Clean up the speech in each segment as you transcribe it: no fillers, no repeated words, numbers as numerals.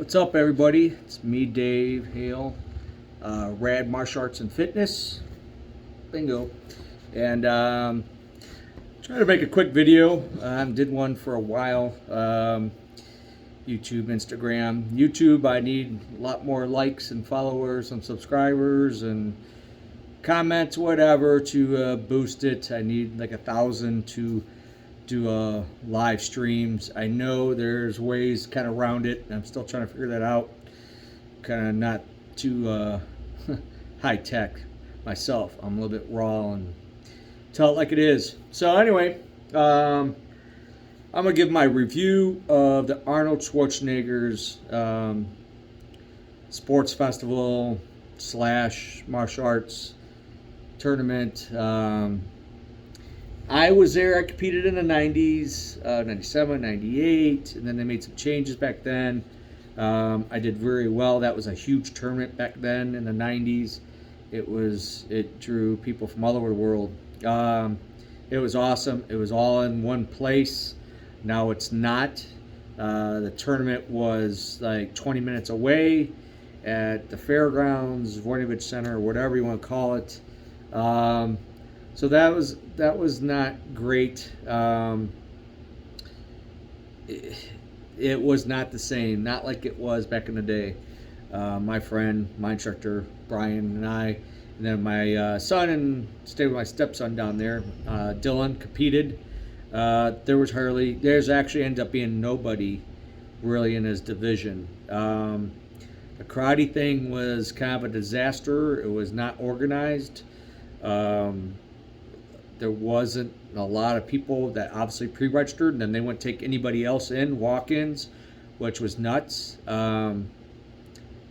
What's up, everybody? It's me, Dave Hale, R.A.D Martial Arts and Fitness. Bingo. And trying to make a quick video. Did one for a while. YouTube, Instagram. YouTube, I need a lot more likes and followers and subscribers and comments, whatever, to boost it. I need like 1,000 to do live streams. I know there's ways kind of around it. I'm still trying to figure that out. Kind of not too high tech myself. I'm a little bit raw and tell it like it is. So anyway, I'm gonna give my review of the Arnold Schwarzenegger's sports festival / martial arts tournament. I was there. I competed in the 90s, 97, 98, and then they made some changes back then. I did very well. That was a huge tournament back then in the 90s. It drew people from all over the world. It was awesome. It was all in one place. Now it's not. The tournament was like 20 minutes away at the fairgrounds, Voinovich Center, or whatever you want to call it. So that was not great. It was not the same, not like it was back in the day. My instructor Brian, and I, and then my son, and stayed with my stepson down there, Dylan, competed. There's actually ended up being nobody really in his division. The karate thing was kind of a disaster. It was not organized. There wasn't a lot of people that obviously pre-registered, and then they wouldn't take anybody else in, walk-ins, which was nuts. Yeah,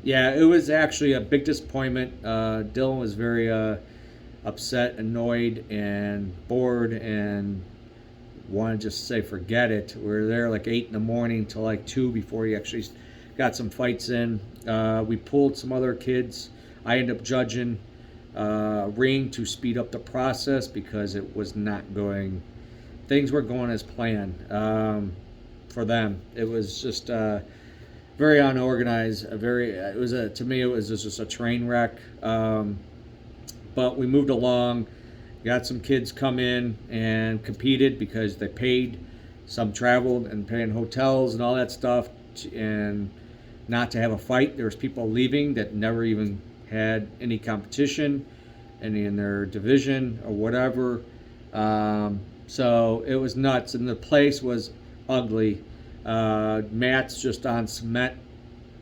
it was actually a big disappointment. Dylan was very upset, annoyed, and bored, and wanted to just say forget it. We were there like 8 in the morning till like 2 before he actually got some fights in. We pulled some other kids. I ended up judging ring to speed up the process because it was not going. Things were going as planned for them. It was just very unorganized. To me, it was just a train wreck. But we moved along. Got some kids come in and competed because they paid. Some traveled and paying hotels and all that stuff, and not to have a fight. There was people leaving that never even had any competition, any in their division or whatever. So it was nuts, and the place was ugly. Mats just on cement,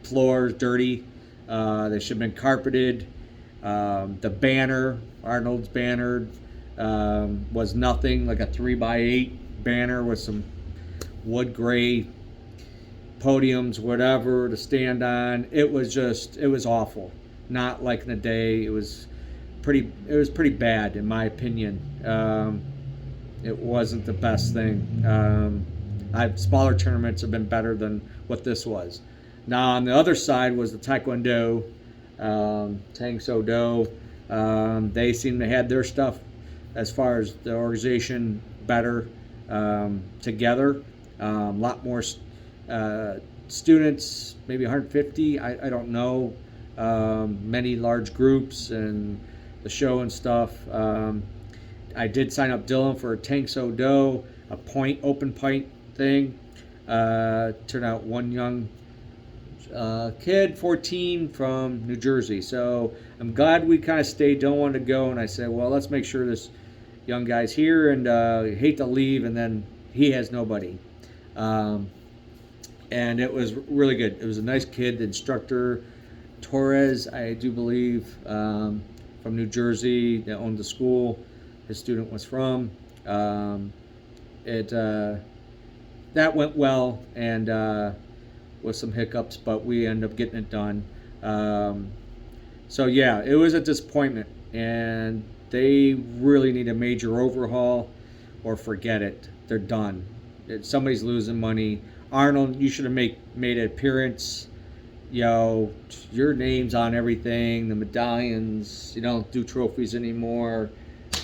floors dirty. They should have been carpeted. The banner, Arnold's banner, was nothing, like a 3x8 banner with some wood gray podiums, whatever, to stand on. It was awful. Not like in the day. It was pretty bad in my opinion. It wasn't the best thing. Smaller tournaments have been better than what this was. Now on the other side was the Taekwondo, Tang So Do. They seem to have their stuff as far as the organization better together. A lot more students, maybe 150. I don't know. Many large groups and the show and stuff. I did sign up Dylan for a Tang So Do, a open pint thing. Turned out one young kid, 14, from New Jersey. So I'm glad we kind of stayed. Dylan wanted to go, and I said, well, let's make sure this young guy's here, and hate to leave, and then he has nobody. And it was really good. It was a nice kid. The instructor, Torres, I do believe, from New Jersey, that owned the school his student was from. That went well, and with some hiccups, but we ended up getting it done. So yeah, it was a disappointment, and they really need a major overhaul or forget it. They're done. Somebody's losing money. Arnold, you should have made an appearance. Your name's on everything, the medallions. You don't do trophies anymore,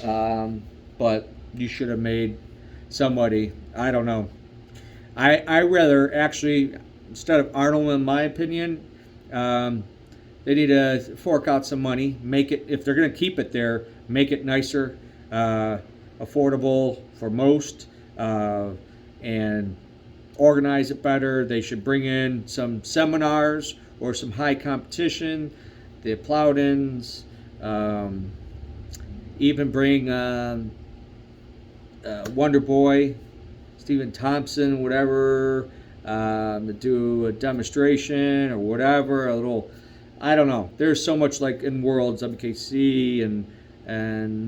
but you should have made somebody. I don't know. I rather actually, instead of Arnold, in my opinion, um, they need to fork out some money, make it, if they're going to keep it there, make it nicer, affordable for most, and organize it better. They should bring in some seminars or some high competition, the Plowdens, even bring Wonder Boy, Stephen Thompson, whatever, to do a demonstration or whatever, a little, I don't know. There's so much, like in Worlds, WKC and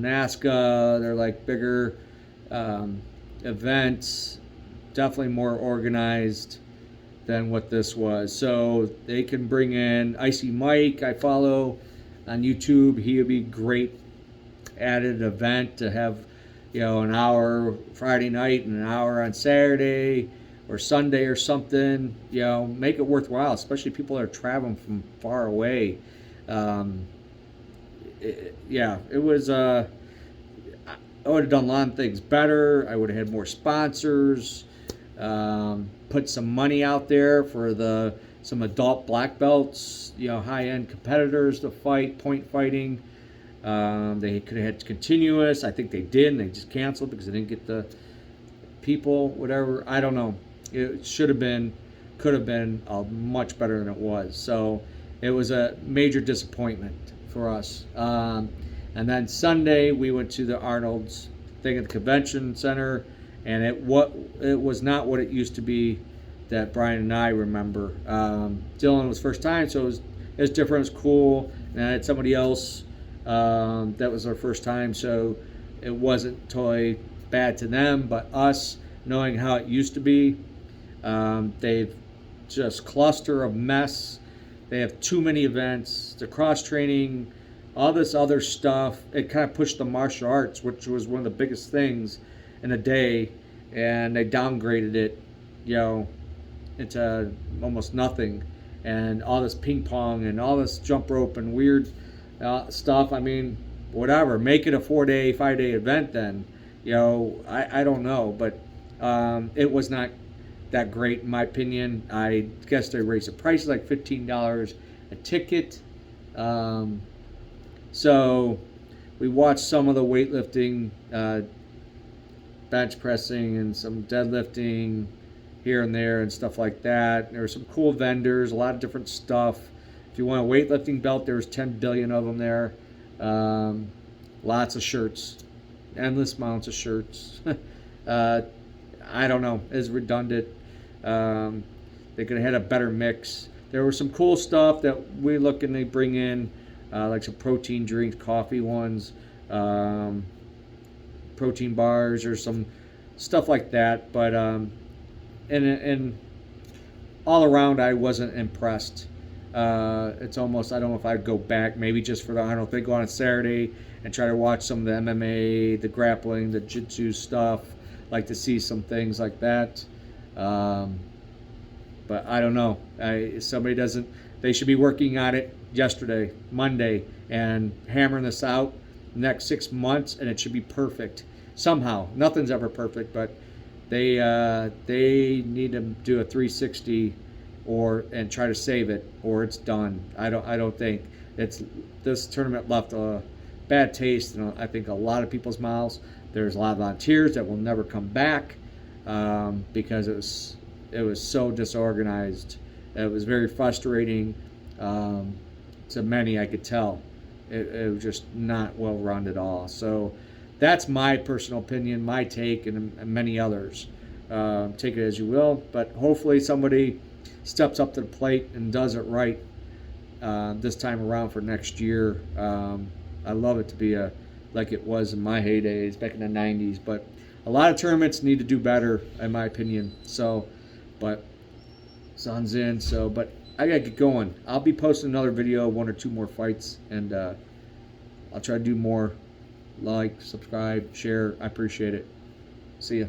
NASCA, they're like bigger events, definitely more organized than what this was. So they can bring in Icy Mike, I follow on YouTube. He would be great added event to have, an hour Friday night and an hour on Saturday or Sunday or something. Make it worthwhile, especially people that are traveling from far away. It was. I would have done a lot of things better. I would have had more sponsors. Put some money out there for some adult black belts, high-end competitors to fight, point fighting. They could have had continuous. I think they did, and they just canceled because they didn't get the people, whatever. I don't know. It should have been, could have been much better than it was. So it was a major disappointment for us. And then Sunday, we went to the Arnold's thing at the convention center, and it was not what it used to be that Brian and I remember. Dylan was first time, so it was different. It was cool. And I had somebody else that was our first time, so it wasn't totally bad to them. But us, knowing how it used to be, they've just cluster of mess. They have too many events. The cross training, all this other stuff. It kind of pushed the martial arts, which was one of the biggest things in a day, and they downgraded it, into almost nothing. And all this ping pong and all this jump rope and weird stuff. I mean, whatever. Make it a 4-day, 5-day event then. I don't know, but it was not that great in my opinion. I guess they raised the price like $15 a ticket. So we watched some of the weightlifting, bench pressing and some deadlifting here and there and stuff like that. There were some cool vendors, a lot of different stuff. If you want a weightlifting belt, there's 10 billion of them there. Lots of shirts, endless amounts of shirts. I don't know, it's redundant. They could have had a better mix. There was some cool stuff that we look and they bring in, like some protein drinks, coffee ones, protein bars or some stuff like that. But and all around, I wasn't impressed. It's almost, I don't know if I'd go back, maybe just for the Arnold thing, go on a Saturday and try to watch some of the MMA, the grappling, the jiu-jitsu stuff. Like to see some things like that. But I don't know. They should be working on it yesterday, Monday, and hammering this out the next 6 months, and it should be perfect somehow. Nothing's ever perfect, but they need to do a 360 and try to save it, or it's done. I don't think this tournament left a bad taste in I think a lot of people's mouths. There's a lot of volunteers that will never come back because it was so disorganized. It was very frustrating to many, I could tell. It was just not well run at all. So that's my personal opinion, my take, and many others. Take it as you will, but hopefully somebody steps up to the plate and does it right this time around for next year. I love it to be like it was in my heydays back in the 90s, but a lot of tournaments need to do better, in my opinion. So, but sun's in, but I gotta get going. I'll be posting another video, 1 or 2 more fights, and I'll try to do more. Like, subscribe, share. I appreciate it. See ya.